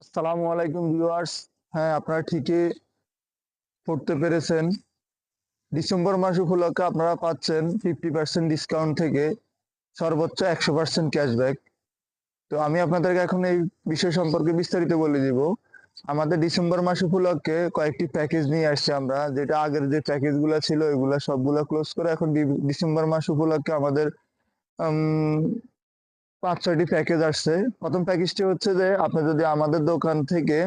আসসালামু আলাইকুম ভিউয়ার্স। হ্যাঁ, আপনারা ঠিকই পড়তে পেরেছেন। ডিসেম্বর মাস উপলক্ষে আপনারা পাচ্ছেন 50% ডিসকাউন্ট থেকে সর্বোচ্চ 100% ক্যাশব্যাক। তো আমি আপনাদেরকে এখন এই বিষয় সম্পর্কে বিস্তারিত বলে দিব। আমাদের ডিসেম্বর মাস উপলক্ষে কয়েকটি প্যাকেজ নিয়ে আসছে আমরা, যেটা আগের যে প্যাকেজগুলো ছিল ওইগুলা সবগুলা ক্লোজ করে এখন ডিসেম্বর মাস উপলক্ষে আমাদের 5-6টি প্যাকেজ আসছে। প্রথম প্যাকেজটি হচ্ছে যে আপনি যদি আমাদের দোকান থেকে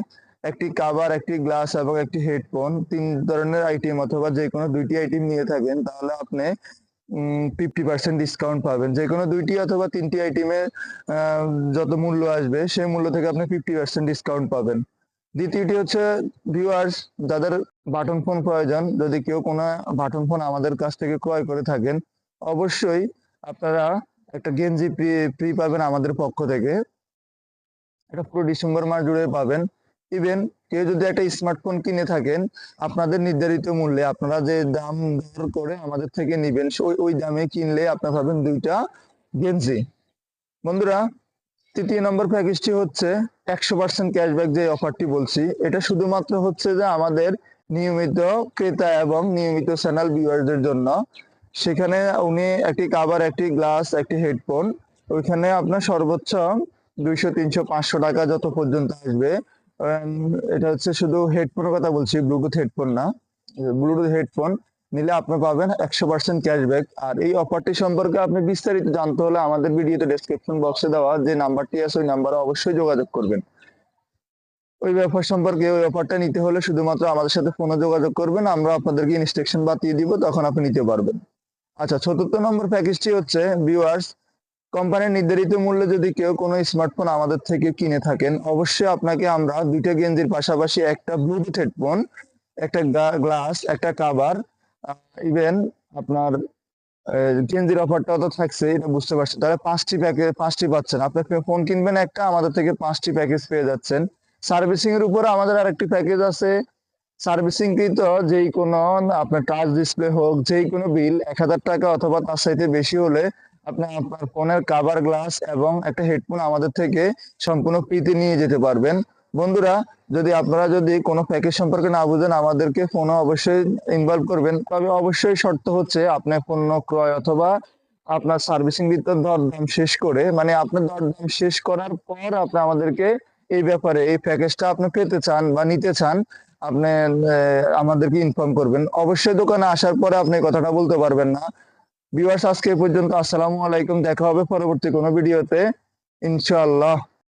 একটি কাভার, একটি গ্লাস এবং একটি হেডফোন, 3 ধরনের আইটেম অথবা যে কোনো 2টি আইটেম নিয়ে থাকেন, তাহলে আপনি 50% ডিসকাউন্ট পাবেন। যে কোনো 2টি অথবা 3টি আইটেমের যত মূল্য আসবে সেই মূল্য থেকে আপনি 50% ডিসকাউন্ট পাবেন। দ্বিতীয়টি হচ্ছে ভিউয়ার্স, যাদের বাটন ফোন প্রয়োজন, যদি কেউ কোনো বাটন ফোন আমাদের কাছ থেকে ক্রয় করে থাকেন, অবশ্যই আপনারা একটা গেঞ্জি ফ্রি পাবেন আমাদের পক্ষ থেকে। এটা পুরো ডিসেম্বর মাস জুড়ে পাবেন। ইভেন কেউ যদি একটা স্মার্টফোন কিনে থাকেন, আপনাদের নির্ধারিত মূল্যে আপনারা যে দাম দর করে আমাদের থেকে নিবেন, ওই দামে কিনলে আপনারা পাবেন 2টা গেঞ্জি। বন্ধুরা, তৃতীয় নম্বর প্যাকেজটি হচ্ছে 100% ক্যাশব্যাক। যে অফারটি বলছি, এটা শুধুমাত্র হচ্ছে যে আমাদের নিয়মিত ক্রেতা এবং নিয়মিত চ্যানেল ভিউয়ারদের জন্য। সেখানে উনি একটি কাভার, একটি গ্লাস, একটি হেডফোন, ওইখানে আপনার সর্বোচ্চ 200, 300, 500 টাকা যত পর্যন্ত আসবে। এটা হচ্ছে শুধু হেডফোনের কথা বলছি, ব্লুটুথ হেডফোন না। ব্লুটুথ হেডফোন নিলে আপনি পাবেন 100% ক্যাশব্যাক। আর এই অফারটি সম্পর্কে আপনি বিস্তারিত জানতে হলে আমাদের ভিডিওতে ডেসক্রিপশন বক্সে দেওয়া যে নাম্বারটি আছে ওই নাম্বারে অবশ্যই যোগাযোগ করবেন। ওই ব্যাপার সম্পর্কে, ওই অফারটা নিতে হলে শুধুমাত্র আমাদের সাথে ফোনে যোগাযোগ করবেন, আমরা আপনাদেরকে ইনস্ট্রাকশন বাতিয়ে দিব, তখন আপনি নিতে পারবেন। আচ্ছা, চতুর্থ নম্বর প্যাকেজটি হচ্ছে ভিউয়ার্স, কোম্পানির নির্ধারিত মূল্যে যদি কেউ কোনো স্মার্টফোন আমাদের থেকে কিনে থাকেন, অবশ্যই আপনাকে আমরা 2টা গেঞ্জির পাশাপাশি একটা ব্লুটুথ হেডফোন, একটা গ্লাস, একটা কাভার, ইভেন আপনার গেঞ্জির অফারটাও তো থাকছে, এটা বুঝতে পারছেন। তাহলে 5টি পাচ্ছেন। আপনি ফোন কিনবেন একটা, আমাদের থেকে 5টি প্যাকেজ পেয়ে যাচ্ছেন। সার্ভিসিং এর উপরে আমাদের আরেকটি প্যাকেজ আছে। সার্ভিসিং কৃত যেই কোনো আপনার টাচ ডিসপ্লে হোক, যেই কোনো বিল 1000 টাকা অথবা তার চাইতে বেশি হলে আপনি আপনার ফোনের কাভার, গ্লাস এবং একটা হেডফোন আমাদের থেকে সম্পূর্ণ ফ্রিতে নিয়ে যেতে পারবেন। বন্ধুরা, আপনারা যদি কোনো প্যাকেজ সম্পর্কে না বুঝেন, আমাদেরকে ফোনে অবশ্যই ইনভলভ করবেন। তবে অবশ্যই শর্ত হচ্ছে আপনার পণ্য ক্রয় অথবা আপনার সার্ভিসিং ভিতর দরদাম শেষ করে, মানে আপনার দরদাম শেষ করার পর আপনি আমাদেরকে এই ব্যাপারে, এই প্যাকেজটা আপনি পেতে চান বা নিতে চান, আপনি আমাদেরকে ইনফর্ম করবেন। অবশ্যই দোকানে আসার পরে আপনি কথাটা বলতে পারবেন না। ভিউয়ার্স, আজকে এই পর্যন্ত। আসসালামু আলাইকুম। দেখা হবে পরবর্তী কোনো ভিডিওতে ইনশাআল্লাহ।